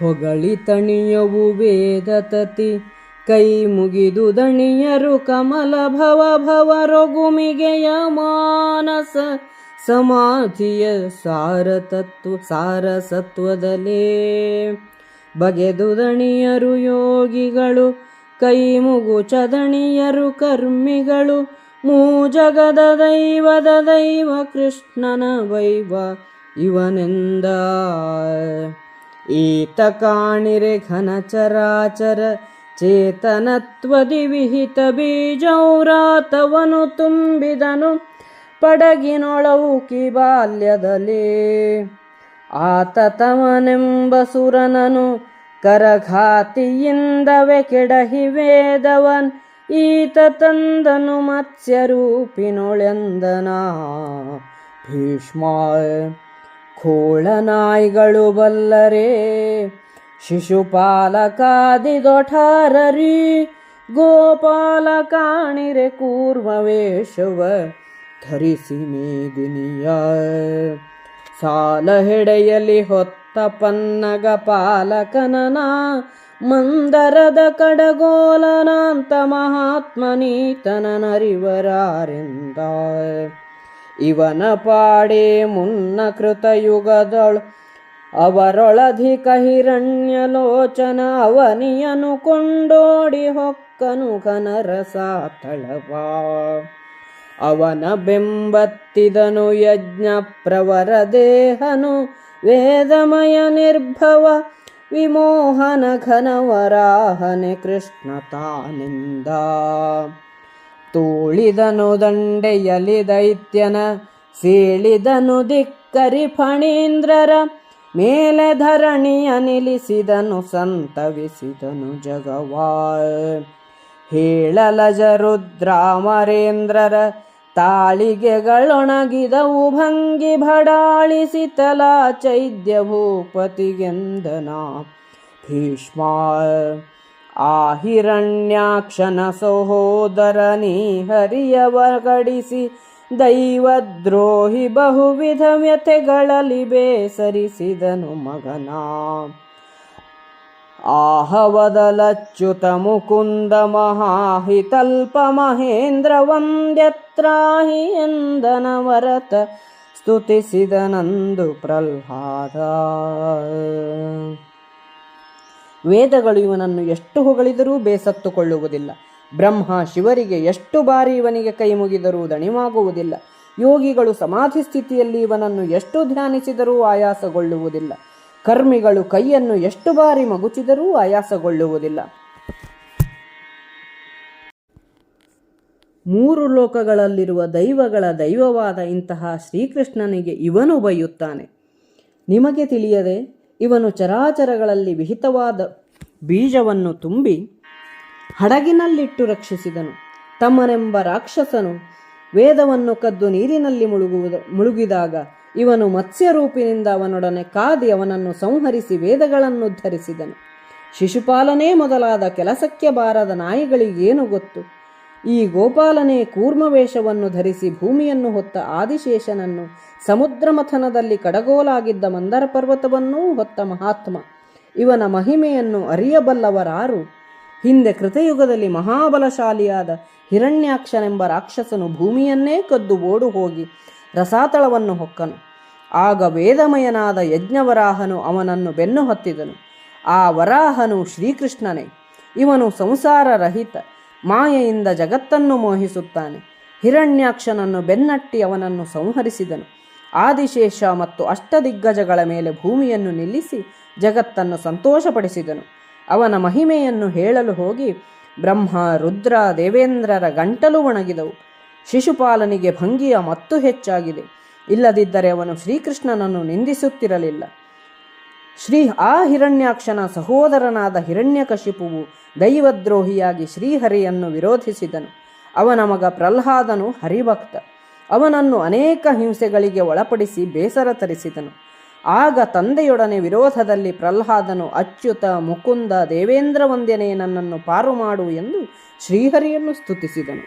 ಹೊಗಳಿ ತಣಿಯವು ವೇದತತಿ ಕೈ ಮುಗಿದು ದಣಿಯರು ಕಮಲ ಭವ ಭವ ರಘುಮಿಗೆಯ ಮಾನಸ ಸಮಾಧಿಯ ಸಾರಸತ್ವದಲೇ ಬಗೆದು ದಣಿಯರು ಯೋಗಿಗಳು ಕೈ ಮುಗು ಚದಣಿಯರು ಕರ್ಮಿಗಳು ಮೂಜಗದ ದೈವ ಕೃಷ್ಣನ ವೈವ ಇವನೆಂದ ಈತ ಕಾಣಿರೆ ಘನ ಚರಾಚರ ಚೇತನತ್ವದಿ ವಿಹಿತ ಬೀಜೌರಾತವನು ತುಂಬಿದನು ಪಡಗಿನೊಳವುಕಿ ಬಾಲ್ಯದಲ್ಲಿ ಆತ ತಮನೆಂಬ ಸುರನನು ಕರಘಾತಿಯಿಂದವೆ ಕೆಡಹಿ ವೇದವನ್ ಈತ ತಂದನು ಮತ್ಸ್ಯರೂಪಿನೊಳೆಂದನ ಭೀಷ್ಮ ಖೋಳನಾಯಿಗಳು ಬಲ್ಲರೆ ಶಿಶುಪಾಲಕಾದಿ ದೊಠಾರರಿ ಗೋಪಾಲ ಕಾಣಿರೆ ಕೂರ್ಮವೇಶವ ಧರಿಸಿ ಮೇದಿನಿಯ ಸಾಲ ಹೆಡೆಯಲಿ ಹೊತ್ತ ಪನ್ನಗ ಪಾಲಕನನ ಮಂದರದ ಕಡಗೋಲನಾಂತ ಮಹಾತ್ಮನೀತನರಿವರಾರೆಂದ ಇವನ ಪಾಡೇ ಮುನ್ನ ಕೃತಯುಗದಳು ಅವರೊಳಧಿಕ ಹಿರಣ್ಯಲೋಚನ ಅವನಿಯನು ಕೊಂಡೋಡಿ ಹೊಕ್ಕನು ಘನರಸಾತಳವ ಅವನ ಬೆಂಬತ್ತಿದನು ಯಜ್ಞ ಪ್ರವರ ದೇಹನು ವೇದಮಯ ನಿರ್ಭವ ವಿಮೋಹನ ಘನವರಾಹನೆ ಕೃಷ್ಣ ತಾನಿಂದ ತೋಳಿದನು ದಂಡೆಯಲಿ ದೈತ್ಯನ ಸೀಳಿದನು ಧಿಕ್ಕರಿ ಫಣೀಂದ್ರರ ಮೇಲೆ ಧರಣಿಯ ನಿಲ್ಲಿಸಿದನು ಸಂತವಿಸಿದನು ಜಗವಾ ಹೇಳಲಜ ರುದ್ರಾಮರೇಂದ್ರರ ತಾಳಿಗೆಗಳೊಣಗಿದವು ಭಂಗಿ ಭಡಾಳಿಸಿತಲ ಚೈದ್ಯ ಭೂಪತಿಗೆಂದನ ಭೀಷ್ಮ ಆ ಹಿರಣ್ಯಾಕ್ಷನ ಸಹೋದರನಿ ಹರಿಯವಗಡಿಸಿ ದೈವದ್ರೋಹಿ ಬಹುವಿಧ ವ್ಯಥೆಗಳಲ್ಲಿ ಬೇಸರಿಸಿದನು ಮಗನ ಆಹವದಲಚ್ಯುತ ಮುಕುಂದ ಮಹಾಹಿತಲ್ಪ ಮಹೇಂದ್ರ ವಂದ್ಯತ್ರಾಹಿ ಎಂದನ ವರತ ಸ್ತುತಿಸಿದನಂದು ಪ್ರಹ್ಲಾದ ವೇದಗಳು ಇವನನ್ನು ಎಷ್ಟು ಹೊಗಳಿದರೂ ಬೇಸತ್ತುಕೊಳ್ಳುವುದಿಲ್ಲ. ಬ್ರಹ್ಮ ಶಿವರಿಗೆ ಎಷ್ಟು ಬಾರಿ ಇವನಿಗೆ ಕೈ ಮುಗಿದರೂ ದಣಿವಾಗುವುದಿಲ್ಲ. ಯೋಗಿಗಳು ಸಮಾಧಿ ಸ್ಥಿತಿಯಲ್ಲಿ ಇವನನ್ನು ಎಷ್ಟು ಧ್ಯಾನಿಸಿದರೂ ಆಯಾಸಗೊಳ್ಳುವುದಿಲ್ಲ. ಕರ್ಮಿಗಳು ಕೈಯನ್ನು ಎಷ್ಟು ಬಾರಿ ಮಗುಚಿದರೂ ಆಯಾಸಗೊಳ್ಳುವುದಿಲ್ಲ. 3 ಲೋಕಗಳಲ್ಲಿರುವ ದೈವಗಳ ದೈವವಾದ ಇಂತಹ ಶ್ರೀಕೃಷ್ಣನಿಗೆ ಇವನು ಬೈಯುತ್ತಾನೆ. ನಿಮಗೆ ತಿಳಿಯದೆ ಇವನು ಚರಾಚರಗಳಲ್ಲಿ ವಿಹಿತವಾದ ಬೀಜವನ್ನು ತುಂಬಿ ಹಡಗಿನಲ್ಲಿಟ್ಟು ರಕ್ಷಿಸಿದನು. ತಮ್ಮನೆಂಬ ರಾಕ್ಷಸನು ವೇದವನ್ನು ಕದ್ದು ನೀರಿನಲ್ಲಿ ಮುಳುಗಿದಾಗ ಇವನು ಮತ್ಸ್ಯರೂಪಿನಿಂದ ಅವನೊಡನೆ ಕಾದಿ ಅವನನ್ನು ಸಂಹರಿಸಿ ವೇದಗಳನ್ನು ಉದ್ಧರಿಸಿದನು. ಶಿಶುಪಾಲನೇ ಮೊದಲಾದ ಕೆಲಸಕ್ಕೆ ಬಾರದ ನಾಯಿಗಳಿಗೇನು ಗೊತ್ತು? ಈ ಗೋಪಾಲನೇ ಕೂರ್ಮವೇಷವನ್ನು ಧರಿಸಿ ಭೂಮಿಯನ್ನು ಹೊತ್ತ ಆದಿಶೇಷನನ್ನು, ಸಮುದ್ರ ಮಥನದಲ್ಲಿ ಕಡಗೋಲಾಗಿದ್ದ ಮಂದರ ಪರ್ವತವನ್ನೂ ಹೊತ್ತ ಮಹಾತ್ಮ. ಇವನ ಮಹಿಮೆಯನ್ನು ಅರಿಯಬಲ್ಲವರಾರು? ಹಿಂದೆ ಕೃತಯುಗದಲ್ಲಿ ಮಹಾಬಲಶಾಲಿಯಾದ ಹಿರಣ್ಯಾಕ್ಷನೆಂಬ ರಾಕ್ಷಸನು ಭೂಮಿಯನ್ನೇ ಕದ್ದು ಓಡು ಹೋಗಿ ರಸಾತಳವನ್ನು ಹೊಕ್ಕನು. ಆಗ ವೇದಮಯನಾದ ಯಜ್ಞವರಾಹನು ಅವನನ್ನು ಬೆನ್ನು ಹತ್ತಿದನು. ಆ ವರಾಹನು ಶ್ರೀಕೃಷ್ಣನೇ. ಇವನು ಸಂಸಾರ ರಹಿತ, ಮಾಯೆಯಿಂದ ಜಗತ್ತನ್ನು ಮೋಹಿಸುತ್ತಾನೆ. ಹಿರಣ್ಯಾಕ್ಷನನ್ನು ಬೆನ್ನಟ್ಟಿ ಅವನನ್ನು ಸಂಹರಿಸಿದನು. ಆದಿಶೇಷ ಮತ್ತು ಅಷ್ಟದಿಗ್ಗಜಗಳ ಮೇಲೆ ಭೂಮಿಯನ್ನು ನಿಲ್ಲಿಸಿ ಜಗತ್ತನ್ನು ಸಂತೋಷಪಡಿಸಿದನು. ಅವನ ಮಹಿಮೆಯನ್ನು ಹೇಳಲು ಹೋಗಿ ಬ್ರಹ್ಮ, ರುದ್ರ, ದೇವೇಂದ್ರರ ಗಂಟಲು ಒಣಗಿದವು. ಶಿಶುಪಾಲನಿಗೆ ಭಂಗಿಯ ಮತ್ತು ಹೆಚ್ಚಾಗಿದೆ. ಇಲ್ಲದಿದ್ದರೆ ಅವನು ಶ್ರೀಕೃಷ್ಣನನ್ನು ನಿಂದಿಸುತ್ತಿರಲಿಲ್ಲ. ಆ ಹಿರಣ್ಯಾಕ್ಷನ ಸಹೋದರನಾದ ಹಿರಣ್ಯಕಶಿಪುವು ದೈವದ್ರೋಹಿಯಾಗಿ ಶ್ರೀಹರಿಯನ್ನು ವಿರೋಧಿಸಿದನು. ಅವನ ಮಗ ಪ್ರಹ್ಲಾದನು ಹರಿಭಕ್ತ. ಅವನನ್ನು ಅನೇಕ ಹಿಂಸೆಗಳಿಗೆ ಒಳಪಡಿಸಿ ಬೇಸರ ತರಿಸಿದನು. ಆಗ ತಂದೆಯೊಡನೆ ವಿರೋಧದಲ್ಲಿ ಪ್ರಹ್ಲಾದನು ಅಚ್ಯುತ, ಮುಕುಂದ, ದೇವೇಂದ್ರ ವಂದ್ಯನೇ, ನನ್ನನ್ನು ಪಾರು ಮಾಡು ಎಂದು ಶ್ರೀಹರಿಯನ್ನು ಸ್ತುತಿಸಿದನು.